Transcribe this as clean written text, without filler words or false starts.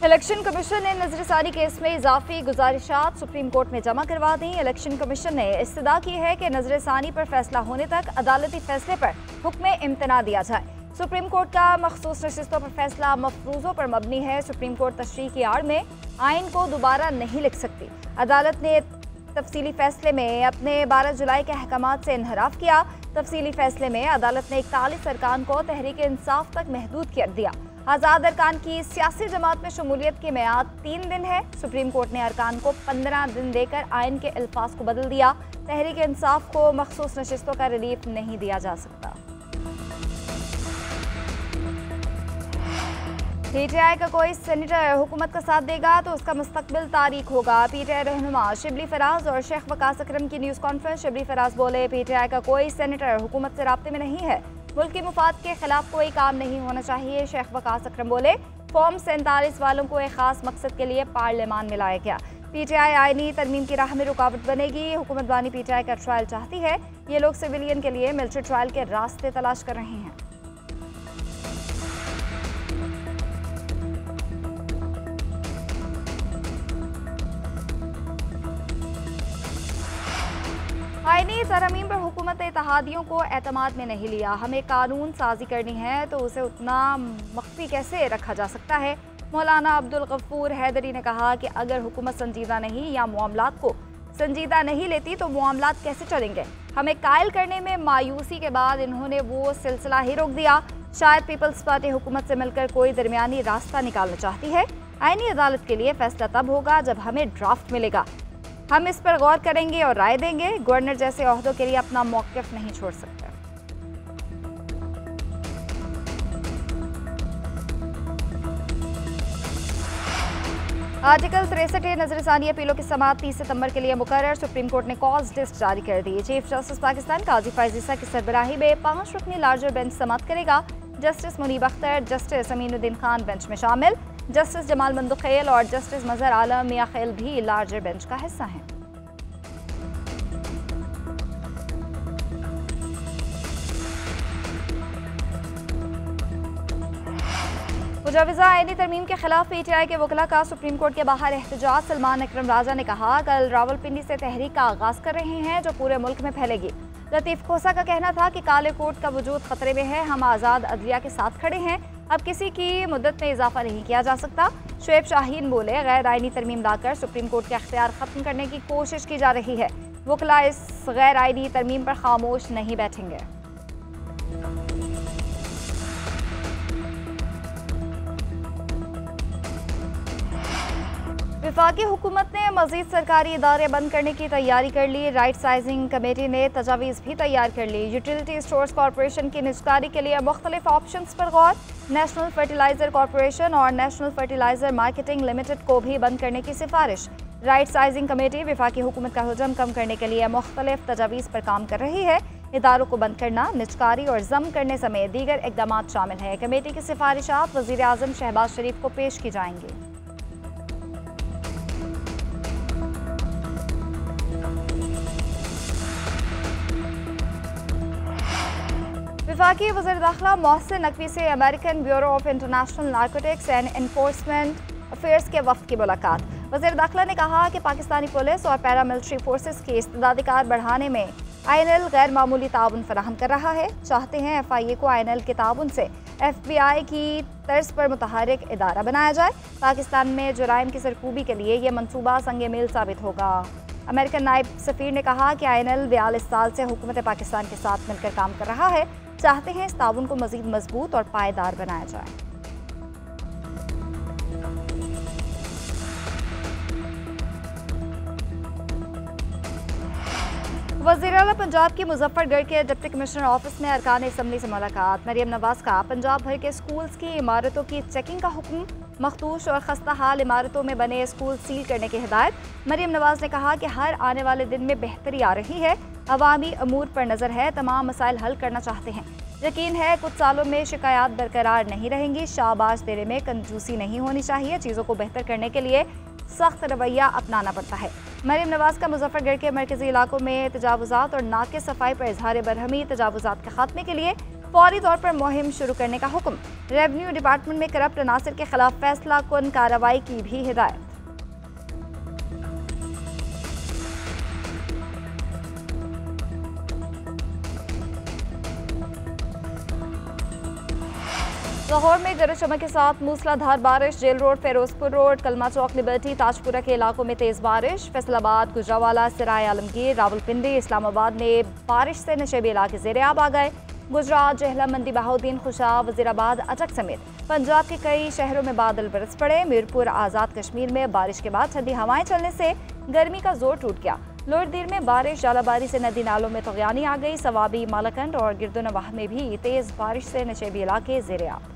Election commission ने नजरसानी case में इजाफी गुजारिशात supreme court में जमा करवा दी। इलेक्शन कमीशन ने इस्तदा की है कि नजरसानी पर फैसला होने तक अदालती फैसले पर हुक्म इम्तना दिया जाए। सुप्रीम कोर्ट का मखसूस नशिस्तों पर फैसला मफरूजों पर मबनी है। सुप्रीम कोर्ट तशरीह की आड़ में आइन को दोबारा नहीं लिख सकती। अदालत ने तफसीली फैसले में अपने 12 जुलाई के अहकामात से इनहराफ किया। तफसीली फैसले में अदालत ने 41 अरकान को तहरीक इंसाफ तक महदूद कर दिया। आज़ाद अरकान की सियासी जमात में शमूलियत की मियाद 3 दिन है। सुप्रीम कोर्ट ने अरकान को 15 दिन देकर आइन के अल्फाज को बदल दिया। तहरीक इंसाफ को मखसूस नशिस्तों का रिलीफ नहीं दिया जा सकता। पीटीआई का कोई सेनेटर हुकूमत का साथ देगा तो उसका मुस्तकबिल तारीख होगा। पीटीआई रहनुमा शिबली फराज और शेख वकास अकरम की न्यूज़ कॉन्फ्रेंस। शिबली फराज बोले, पीटीआई का कोई सेनेटर हुकूमत से राब्ते में नहीं है। मुल्क की मुफाद के खिलाफ कोई काम नहीं होना चाहिए। शेख वकास अकरम बोले, फॉर्म 47 वालों को एक खास मकसद के लिए पार्लियामान में लाया गया। पीटीआई आईनी तरमीम की राह में रुकावट बनेगी। हुकूमत बानी पीटीआई का ट्रायल चाहती है। ये लोग सिविलियन के लिए मिलिट्री ट्रायल के रास्ते तलाश कर रहे हैं। आईनी तरमीम पर हुकूमत इत्तेहादियों को एतमाद में नहीं लिया। हमें कानून साजी करनी है तो उसे उतना मख्फी कैसे रखा जा सकता है। मौलाना अब्दुल गफूर हैदरी ने कहा कि अगर हुकूमत संजीदा नहीं या मामलात को संजीदा नहीं लेती तो मामलात कैसे चलेंगे। हमें कायल करने में मायूसी के बाद इन्होंने वो सिलसिला ही रोक दिया। शायद पीपल्स पार्टी हुकूमत से मिलकर कोई दरमियानी रास्ता निकालना चाहती है। आईनी अदालत के लिए फैसला तब होगा जब हमें ड्राफ्ट मिलेगा। हम इस पर गौर करेंगे और राय देंगे। गवर्नर जैसे ओहदों के लिए अपना मौक़िफ़ नहीं छोड़ सकते। आर्टिकल 63 नजरसानी अपीलों की समाअत 30 सितंबर के लिए मुकर्रर। सुप्रीम कोर्ट ने कॉज लिस्ट जारी कर दी। चीफ जस्टिस पाकिस्तान काजी फैज़ ईसा की सरबराही में 5 रुकनी लार्जर बेंच समाअत करेगा। Justice Munib Akhtar, justice Aminuddin Khan bench में शामिल। जस्टिस जमाल मंदुखेल और जस्टिस मजहर आलम मियां खेल भी लार्जर बेंच का हिस्सा हैं। मुजवज़ा आईनी तरमीम के खिलाफ पीटीआई के वकला का सुप्रीम कोर्ट के बाहर एहतजाज। सलमान अकरम राजा ने कहा, कल रावलपिंडी से तहरीक का आगाज कर रहे हैं जो पूरे मुल्क में फैलेगी। लतीफ़ खोसा का कहना था कि काले कोर्ट का वजूद खतरे में है। हम आज़ाद अदलिया के साथ खड़े हैं। अब किसी की मुद्दत में इजाफा नहीं किया जा सकता। शुएब शाहीन बोले, गैर आईनी तरमीम लाकर सुप्रीम कोर्ट के अख्तियार खत्म करने की कोशिश की जा रही है। वकला इस गैर आईनी तरमीम पर खामोश नहीं बैठेंगे। वफाकी हुकूमत ने मज़ीद सरकारी इदारे बंद करने की तैयारी कर ली। राइट साइजिंग कमेटी ने तजावीज़ भी तैयार कर ली। यूटिलिटी स्टोर्स कॉरपोरेशन की निजकारी के लिए मुख्तलिफ ऑप्शंस पर गौर। नेशनल फर्टिलाइज़र कॉरपोरेशन और नेशनल फर्टिलाइज़र मार्केटिंग लिमिटेड को भी बंद करने की सिफारिश। राइट साइजिंग कमेटी वफाकी हुकूमत का हुजम कम करने के लिए मुख्तलिफ तजावीज़ पर काम कर रही है। इदारों को बंद करना, निजकारी और जम करने समेत दीगर इक़दाम शामिल हैं। कमेटी की सिफारिशात वज़ीर आज़म शहबाज शरीफ को पेश की जाएंगी। वफाकी वज़ीर दाखिला मोहसिन नकवी से American bureau of international narcotics and enforcement affairs के वफ़द की मुलाकात। वज़ीर दाखिला ने कहा कि पाकिस्तानी पुलिस और पैरामिलिट्री फोर्सेस की इस्तेदादिकार बढ़ाने में INL गैर मामूली ताउन फराहम कर रहा है। चाहते हैं FIA को INL के ताउन से FBI की तर्ज पर मुतहरिक इदारा बनाया जाए। पाकिस्तान में जुराइम की सरकूबी के लिए यह मनसूबा संगे मील साबित होगा। अमेरिकन नायब सफ़ीर ने कहा कि INL 42 साल से हुकूमत पाकिस्तान के साथ मिलकर काम कर रहा है। चाहते हैं इस ताउन को मज़ीद मजबूत और पायदार बनाया जाए। वज़ीर आला पंजाब की मुजफ्फरगढ़ के डिप्टी कमिश्नर ऑफिस में अरकान असम्बली से मुलाकात। मरियम नवाज का पंजाब भर के स्कूल्स की इमारतों की चेकिंग का हुक्म। मखदूश और खस्ता हाल इमारतों में बने स्कूल सील करने की हिदायत। मरियम नवाज ने कहा कि हर आने वाले दिन में बेहतरी आ रही है। अवामी अमूर पर नज़र है। तमाम मसाइल हल करना चाहते हैं। यकीन है कुछ सालों में शिकायत बरकरार नहीं रहेंगी। शाबाश देने में कंजूसी नहीं होनी चाहिए। चीज़ों को बेहतर करने के लिए सख्त रवैया अपनाना पड़ता है। मरियम नवाज का मुजफ्फरगढ़ के मरकजी इलाकों में तजावुज़ात और नाके सफाई पर इजहार बरहमी। तजावुज़ात के खात्मे के लिए फौरी तौर पर मुहिम शुरू करने का हुक्म। रेवेन्यू डिपार्टमेंट में करप्ट अनासर के खिलाफ फैसला कुन कार्रवाई की भी हिदायत। लाहौर में गरज चमक के साथ मूसलाधार बारिश। जेल रोड, फिरोजपुर रोड, कलमा चौक, लिबर्टी, ताजपुरा के इलाकों में तेज बारिश। फैसलाबाद, गुजरावाला, सराय आलमगीर, रावलपिंडी, इस्लामाबाद में बारिश से नशेबी इलाके ज़ेर-ए-आब आ गए। गुजरात, जहलम, मंडी बहाउद्दीन, खुशाब, वजीराबाद, अटक समेत पंजाब के कई शहरों में बादल बरस पड़े। मीरपुर, आज़ाद कश्मीर में बारिश के बाद ठंडी हवाएं चलने से गर्मी का जोर टूट गया। लोहरदीर में बारिश, जालाबारी से नदी नालों में तगयानी आ गई। सवाबी, मालाकंड और गिरदोनवाह में भी तेज बारिश से नशेबी इलाके ज़ेर-ए-आब।